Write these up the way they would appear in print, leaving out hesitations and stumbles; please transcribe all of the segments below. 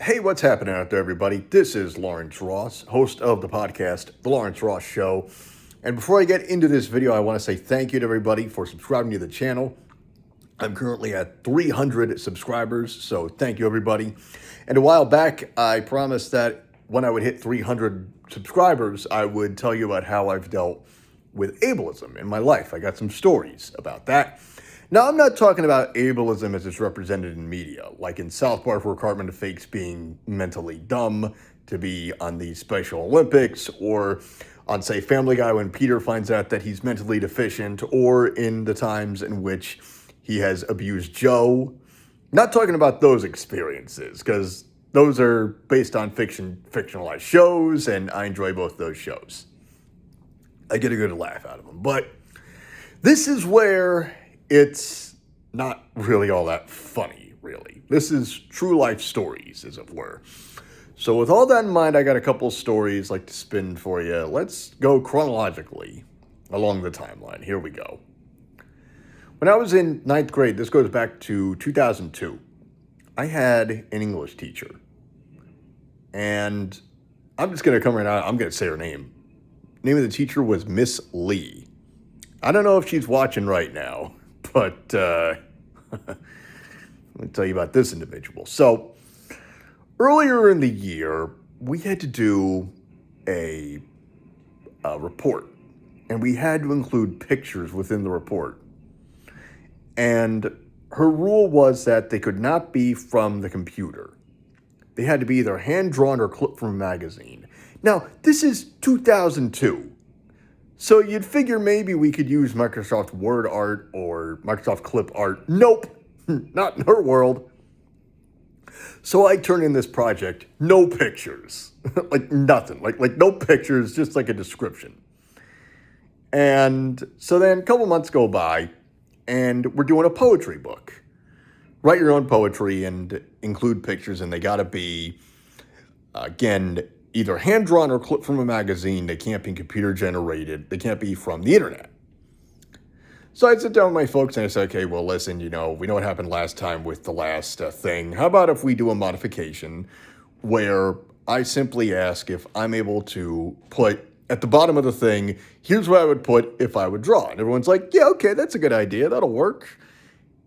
Hey, what's happening out there, everybody? This is Lawrence Ross, host of the podcast, The Lawrence Ross Show. And before I get into this video, I want to say thank you to everybody for subscribing to the channel. I'm currently at 300 subscribers, so thank you, everybody. And a while back, I promised that when I would hit 300 subscribers, I would tell you about how I've dealt with ableism in my life. I got some stories about that. Now, I'm not talking about ableism as it's represented in media, like in South Park where Cartman fakes being mentally dumb to be on the Special Olympics, or on, say, Family Guy when Peter finds out that he's mentally deficient, or in the times in which he has abused Joe. Not talking about those experiences, because those are based on fictionalized shows, and I enjoy both those shows. I get a good laugh out of them. But this is where it's not really all that funny, really. This is true life stories, as it were. So with all that in mind, I got a couple stories I'd like to spin for you. Let's go chronologically along the timeline. Here we go. When I was in ninth grade, this goes back to 2002, I had an English teacher. And I'm just going to come right out, I'm going to say her name. The name of the teacher was Miss Lee. I don't know if she's watching right now, but let me tell you about this individual. So earlier in the year, we had to do a report, and we had to include pictures within the report. And her rule was that they could not be from the computer. They had to be either hand-drawn or clipped from a magazine. Now, this is 2002. So you'd figure maybe we could use Microsoft Word Art or Microsoft Clip Art. Nope, not in her world. So I turned in this project, no pictures, like nothing, like no pictures, just like a description. And so then a couple months go by, and we're doing a poetry book. Write your own poetry and include pictures, and they got to be, again, either hand-drawn or clipped from a magazine. They can't be computer-generated. They can't be from the internet. So I'd sit down with my folks and I say, okay, well, listen, we know what happened last time with the last thing. How about if we do a modification where I simply ask if I'm able to put at the bottom of the thing, here's what I would put if I would draw. And everyone's like, yeah, okay, that's a good idea. That'll work.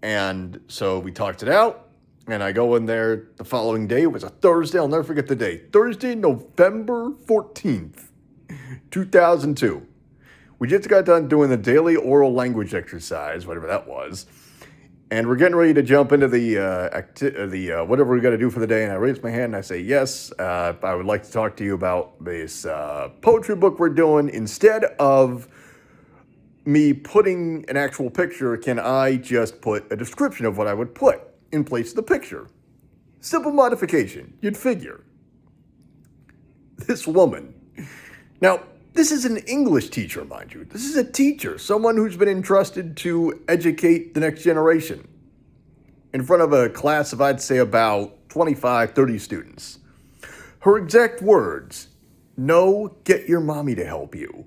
And so we talked it out. And I go in there the following day. It was a Thursday. I'll never forget the day. Thursday, November 14th, 2002. We just got done doing the daily oral language exercise, whatever that was. And we're getting ready to jump into the whatever we got to do for the day. And I raise my hand and I say, yes, I would like to talk to you about this poetry book we're doing. Instead of me putting an actual picture, can I just put a description of what I would put in place of the picture? Simple modification, you'd figure. This woman. Now, this is an English teacher, mind you. This is a teacher, someone who's been entrusted to educate the next generation in front of a class of, I'd say, about 25, 30 students. Her exact words, no, get your mommy to help you.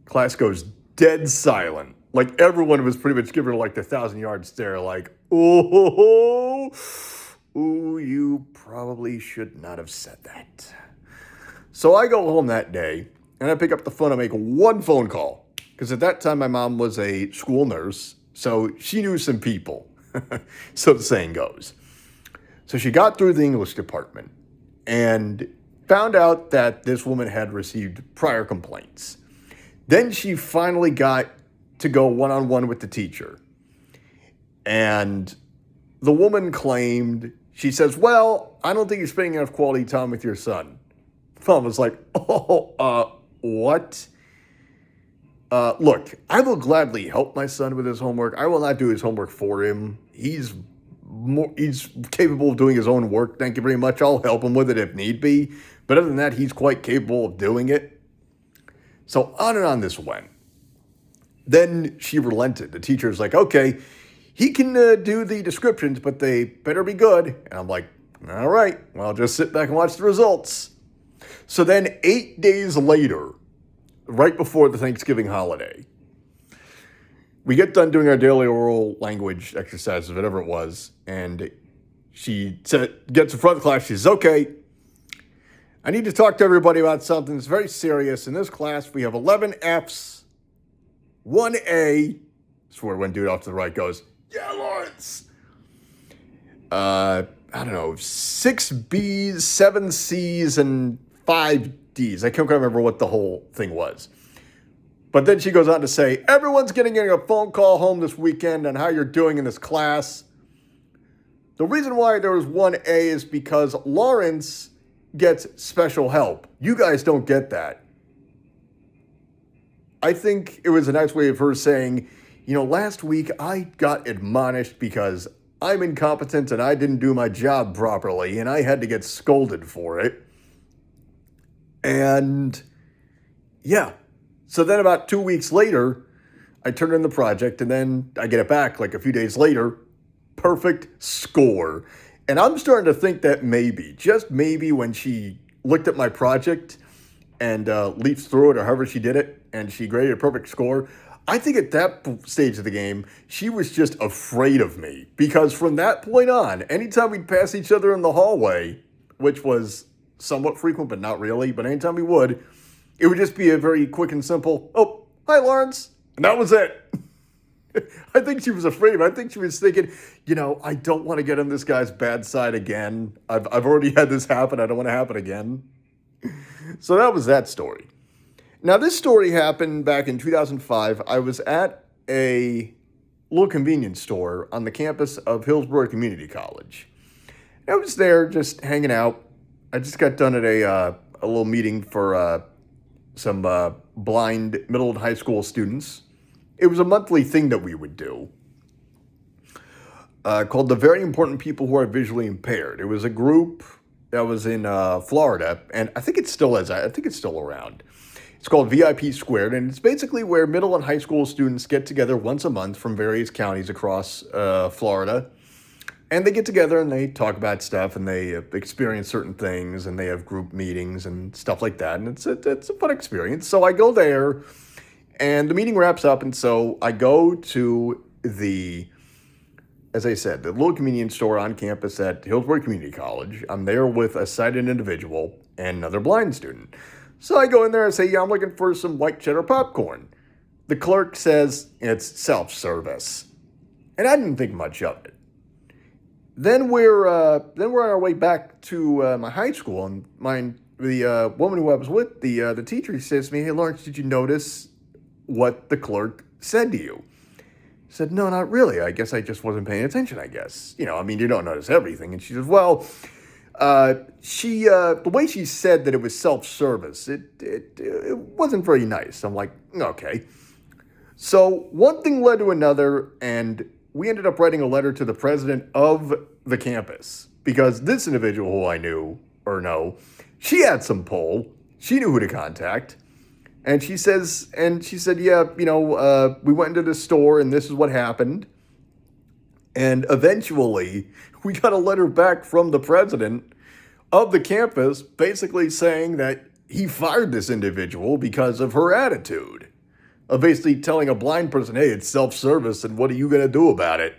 Class goes dead silent. Like, everyone was pretty much giving her like the 1,000-yard stare, like, ooh, you probably should not have said that. So I go home that day, and I pick up the phone and make one phone call. Because at that time, my mom was a school nurse, so she knew some people, so the saying goes. So she got through the English department and found out that this woman had received prior complaints. Then she finally got to go one-on-one with the teacher. And the woman claimed, she says, well, I don't think you're spending enough quality time with your son. Mom was like, what? Look, I will gladly help my son with his homework. I will not do his homework for him. He's capable of doing his own work. Thank you very much. I'll help him with it if need be. But other than that, he's quite capable of doing it. So on and on this went. Then she relented. The teacher's like, okay, he can do the descriptions, but they better be good. And I'm like, all right, well, I'll just sit back and watch the results. So then 8 days later, right before the Thanksgiving holiday, we get done doing our daily oral language exercises, whatever it was, and gets in front of the class. She says, okay, I need to talk to everybody about something that's very serious. In this class, we have 11 Fs, 1 A. That's where one dude off to the right goes, yeah, Lawrence. I don't know, 6 Bs, 7 Cs, and 5 Ds. I can't remember what the whole thing was. But then she goes on to say, everyone's getting a phone call home this weekend on how you're doing in this class. The reason why there was 1A is because Lawrence gets special help. You guys don't get that. I think it was a nice way of her saying, last week I got admonished because I'm incompetent and I didn't do my job properly and I had to get scolded for it. And yeah. So then about 2 weeks later, I turn in the project and then I get it back like a few days later. Perfect score. And I'm starting to think that just maybe when she looked at my project and leafed through it or however she did it and she graded a perfect score, I think at that stage of the game, she was just afraid of me. Because from that point on, anytime we'd pass each other in the hallway, which was somewhat frequent, but not really, but anytime we would, it would just be a very quick and simple, oh, hi, Lawrence. And that was it. I think she was afraid of it. I think she was thinking, I don't want to get on this guy's bad side again. I've already had this happen. I don't want to happen again. So that was that story. Now, this story happened back in 2005. I was at a little convenience store on the campus of Hillsborough Community College. I was there just hanging out. I just got done at a little meeting for some blind middle and high school students. It was a monthly thing that we would do called The Very Important People Who Are Visually Impaired. It was a group that was in Florida, and I think it still is. I think it's still around. It's called VIP Squared, and it's basically where middle and high school students get together once a month from various counties across Florida. And they get together and they talk about stuff and they experience certain things and they have group meetings and stuff like that. And it's a fun experience. So I go there and the meeting wraps up. And so I go to as I said, the little convenience store on campus at Hillsborough Community College. I'm there with a sighted individual and another blind student. So I go in there and say, yeah, I'm looking for some white cheddar popcorn. The clerk says it's self-service. And I didn't think much of it. Then we're on our way back to my high school, and the woman who I was with, the teacher, says to me, hey, Lawrence, did you notice what the clerk said to you? I said, no, not really. I guess I just wasn't paying attention, I guess. You don't notice everything. And she says, well, the way she said that it was self-service, it wasn't very nice. I'm like, okay. So one thing led to another, and we ended up writing a letter to the president of the campus because this individual who I knew or know, she had some pull. She knew who to contact. And she said, yeah, we went into the store and this is what happened. And eventually we got a letter back from the president of the campus basically saying that he fired this individual because of her attitude. Of basically telling a blind person, hey, it's self-service, and what are you going to do about it?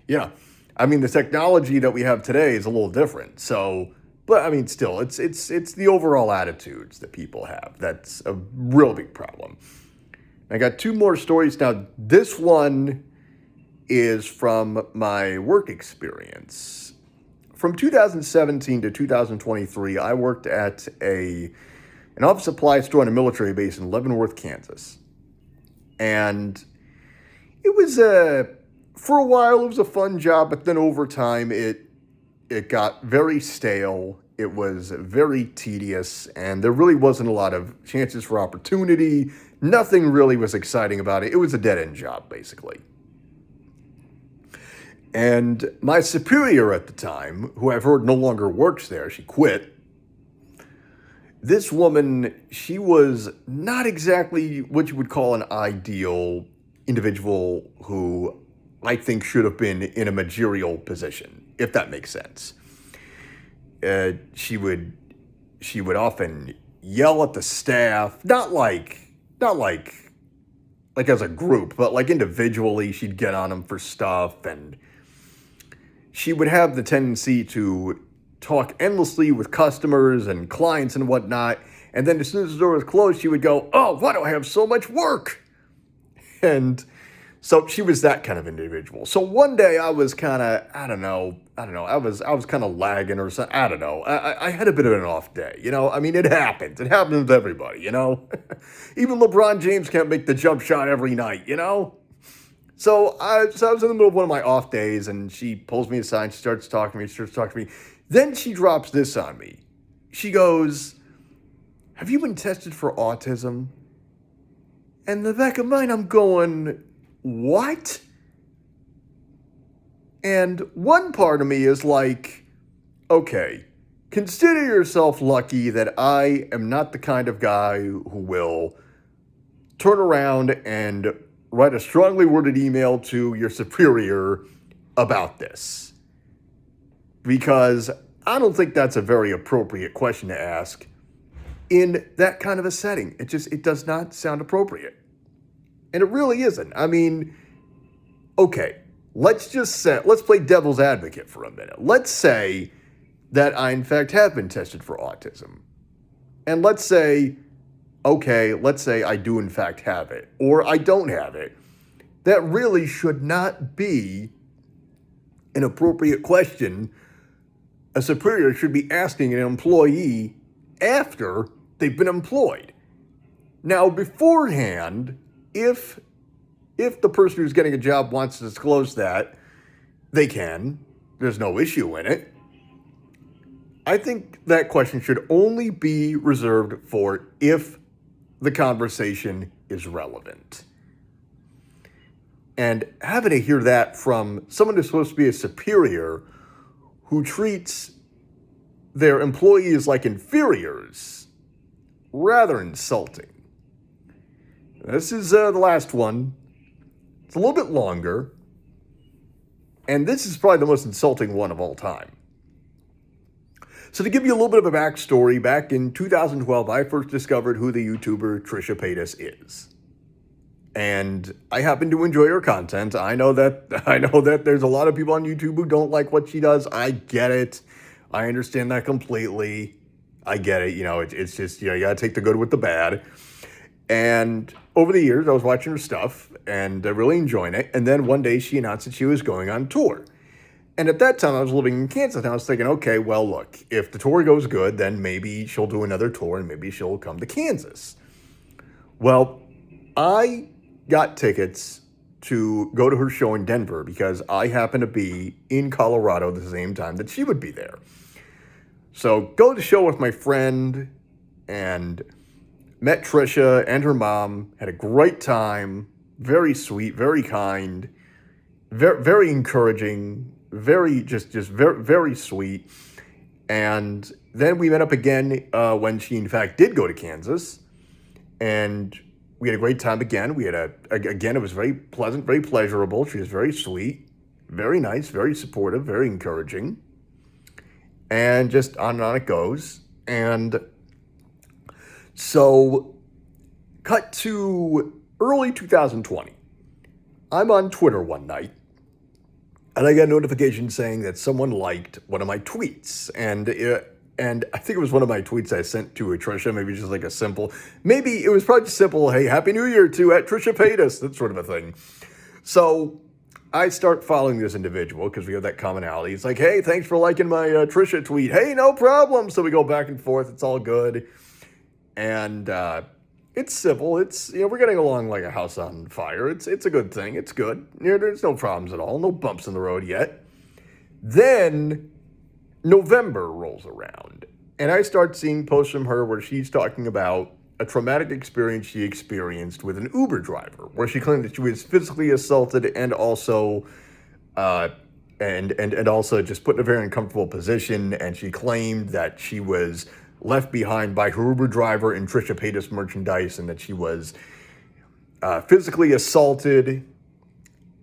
Yeah. I mean, the technology that we have today is a little different. So, but I mean, still, it's the overall attitudes that people have. That's a real big problem. I got 2 more stories. Now, this one is from my work experience. From 2017 to 2023, I worked at an office supply store on a military base in Leavenworth, Kansas. And it was for a while, it was a fun job, but then over time, it got very stale. It was very tedious, and there really wasn't a lot of chances for opportunity. Nothing really was exciting about it. It was a dead-end job, basically. And my superior at the time, who I've heard no longer works there, she quit. This woman, she was not exactly what you would call an ideal individual who I think should have been in a managerial position, if that makes sense. She would often yell at the staff, not like as a group, but like individually. She'd get on them for stuff, and she would have the tendency to talk endlessly with customers and clients and whatnot. And then as soon as the door was closed, she would go, "Oh, why do I have so much work?" And so she was that kind of individual. So one day I was kind of, I don't know, I was kind of lagging or something. I don't know. I had a bit of an off day, you know. I mean, it happens. It happens with everybody, you know. Even LeBron James can't make the jump shot every night, you know. So I was in the middle of one of my off days, and she pulls me aside. She starts talking to me. Then she drops this on me. She goes, "Have you been tested for autism?" And in the back of mine, I'm going, "What?" And one part of me is like, okay, consider yourself lucky that I am not the kind of guy who will turn around and write a strongly worded email to your superior about this. Because I don't think that's a very appropriate question to ask in that kind of a setting. It does not sound appropriate. And it really isn't. I mean, okay, let's play devil's advocate for a minute. Let's say that I, in fact, have been tested for autism. And let's say I do, in fact, have it, or I don't have it. That really should not be an appropriate question a superior should be asking an employee after they've been employed. Now, beforehand, if the person who's getting a job wants to disclose that, they can. There's no issue in it. I think that question should only be reserved for if the conversation is relevant. And having to hear that from someone who's supposed to be a superior who treats their employees like inferiors, rather insulting. This is the last one. It's a little bit longer. And this is probably the most insulting one of all time. So to give you a little bit of a backstory, back in 2012, I first discovered who the YouTuber Trisha Paytas is. And I happen to enjoy her content. I know that there's a lot of people on YouTube who don't like what she does. I get it. I understand that completely. I get it. You know, it's just, you know, you gotta take the good with the bad. And over the years, I was watching her stuff and really enjoying it. And then one day she announced that she was going on tour. And at that time, I was living in Kansas, and I was thinking, okay, well, look, if the tour goes good, then maybe she'll do another tour, and maybe she'll come to Kansas. Well, I got tickets to go to her show in Denver because I happened to be in Colorado at the same time that she would be there. So go to the show with my friend and met Trisha and her mom, had a great time, very sweet, very kind, very, very encouraging, very very sweet. And then we met up again when she in fact did go to Kansas, and we had a great time again. Again, it was very pleasant, very pleasurable. She was very sweet, very nice, very supportive, very encouraging, and just on and on it goes. And so cut to early 2020. I'm on Twitter one night, and I got a notification saying that someone liked one of my tweets. And I think it was one of my tweets I sent to Trisha, maybe just like a simple, maybe it was probably just simple, hey, Happy New Year to @Trisha Paytas, that sort of a thing. So I start following this individual because we have that commonality. It's like, hey, thanks for liking my Trisha tweet. Hey, no problem. So we go back and forth. It's all good. And it's civil. It's, you know, we're getting along like a house on fire. It's a good thing. It's good. There's no problems at all. No bumps in the road yet. Then November rolls around, and I start seeing posts from her where she's talking about a traumatic experience she experienced with an Uber driver, where she claimed that she was physically assaulted and also and also just put in a very uncomfortable position. And she claimed that she was left behind by her Uber driver in Trisha Paytas merchandise, and that she was physically assaulted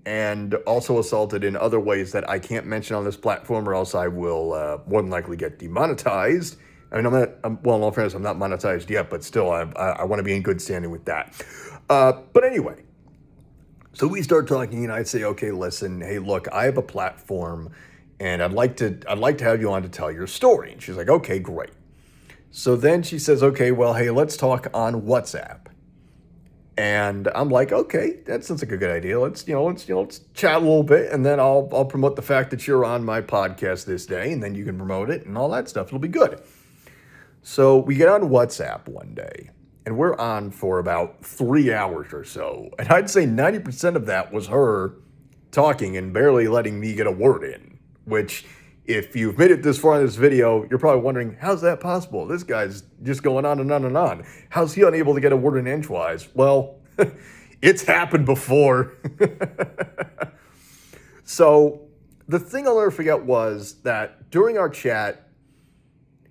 and also assaulted in other ways that I can't mention on this platform, or else I will more than likely get demonetized. I mean, well, in all fairness, I'm not monetized yet, but still, I want to be in good standing with that. But anyway, so we start talking, and I'd say, okay, listen, hey, look, I have a platform, and I'd like to have you on to tell your story. And she's like, okay, great. So then she says, okay, well, hey, let's talk on WhatsApp. And I'm like, okay, that sounds like a good idea. Let's chat a little bit, and then I'll promote the fact that you're on my podcast this day, and then you can promote it and all that stuff. It'll be good. So we get on WhatsApp one day, and we're on for about 3 hours or so. And I'd say 90% of that was her talking and barely letting me get a word in, which, if you've made it this far in this video, you're probably wondering, how's that possible? This guy's just going on and on and on. How's he unable to get a word in edgewise? Well, it's happened before. So the thing I'll never forget was that during our chat,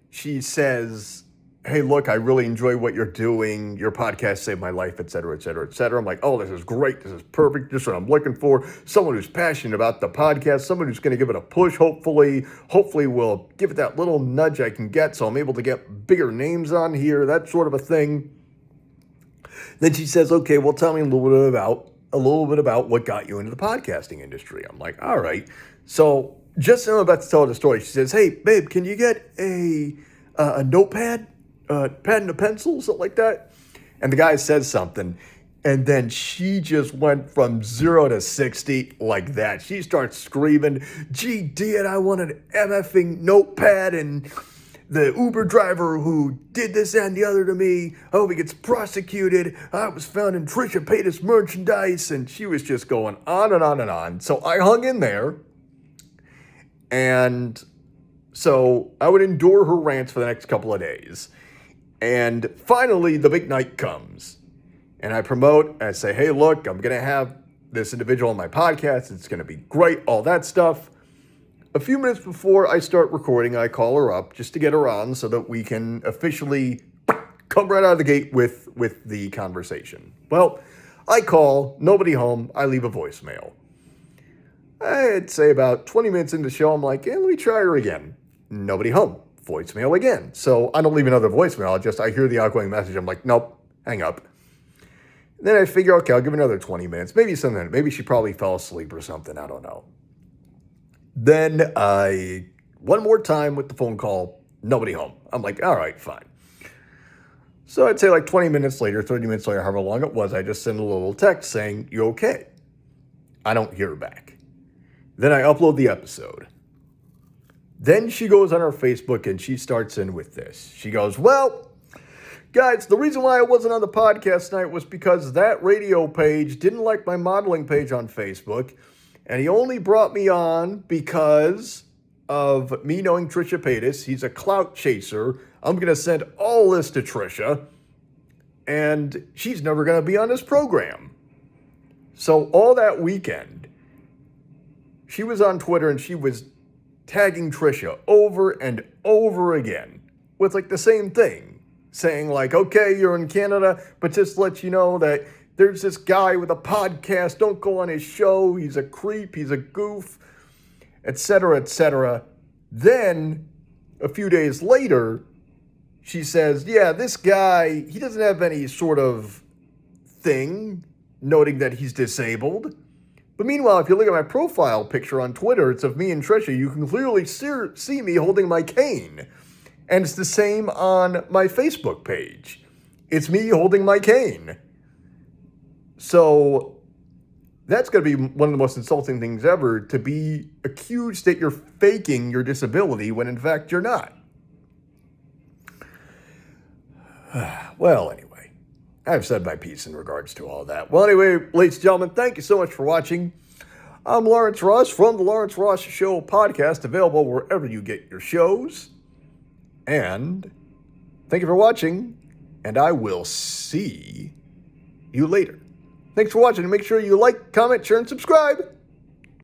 she says, hey, look, I really enjoy what you're doing. Your podcast saved my life, et cetera, et cetera, et cetera. I'm like, oh, this is great. This is perfect. This is what I'm looking for. Someone who's passionate about the podcast, someone who's going to give it a push, hopefully will give it that little nudge I can get so I'm able to get bigger names on here, that sort of a thing. Then she says, okay, well, tell me a little bit about what got you into the podcasting industry. I'm like, all right. So just as I'm about to tell her the story, she says, hey, babe, can you get a notepad? Pad and a pencil, something like that. And the guy says something, and then she just went from 0 to 60 like that. She starts screaming, gee, Dad, I want an MFing notepad, and the Uber driver who did this and the other to me, I hope he gets prosecuted. I was found in Trisha Paytas merchandise, and she was just going on and on and on. So I hung in there, and so I would endure her rants for the next couple of days. And finally, the big night comes. And I promote, I say, hey, look, I'm going to have this individual on my podcast. It's going to be great, all that stuff. A few minutes before I start recording, I call her up just to get her on so that we can officially come right out of the gate with the conversation. Well, I call, nobody home, I leave a voicemail. I'd say about 20 minutes into the show, I'm like, let me try her again. Nobody home. Voicemail again. So I don't leave another voicemail. I hear the outgoing message. I'm like, nope, hang up. Then I figure, okay, I'll give another 20 minutes. Maybe she probably fell asleep or something. I don't know. Then one more time with the phone call, nobody home. I'm like, all right, fine. So I'd say like 20 minutes later, 30 minutes later, however long it was, I just send a little text saying, you okay? I don't hear back. Then I upload the episode. Then she goes on her Facebook and she starts in with this. She goes, well, guys, the reason why I wasn't on the podcast tonight was because that radio page didn't like my modeling page on Facebook. And he only brought me on because of me knowing Trisha Paytas. He's a clout chaser. I'm going to send all this to Trisha. And she's never going to be on this program. So all that weekend, she was on Twitter and she was tagging Trisha over and over again with like the same thing, saying like, okay, you're in Canada, but just to let you know that there's this guy with a podcast, don't go on his show, he's a creep, he's a goof, etc., etc. Then a few days later, she says, yeah, this guy, he doesn't have any sort of thing noting that he's disabled. But meanwhile, if you look at my profile picture on Twitter, it's of me and Trisha. You can clearly see me holding my cane. And it's the same on my Facebook page. It's me holding my cane. So that's going to be one of the most insulting things ever, to be accused that you're faking your disability when in fact you're not. Well, anyway. I've said my piece in regards to all that. Well, anyway, ladies and gentlemen, thank you so much for watching. I'm Lawrence Ross from the Lawrence Ross Show podcast, available wherever you get your shows. And thank you for watching, and I will see you later. Thanks for watching, and make sure you like, comment, share, and subscribe.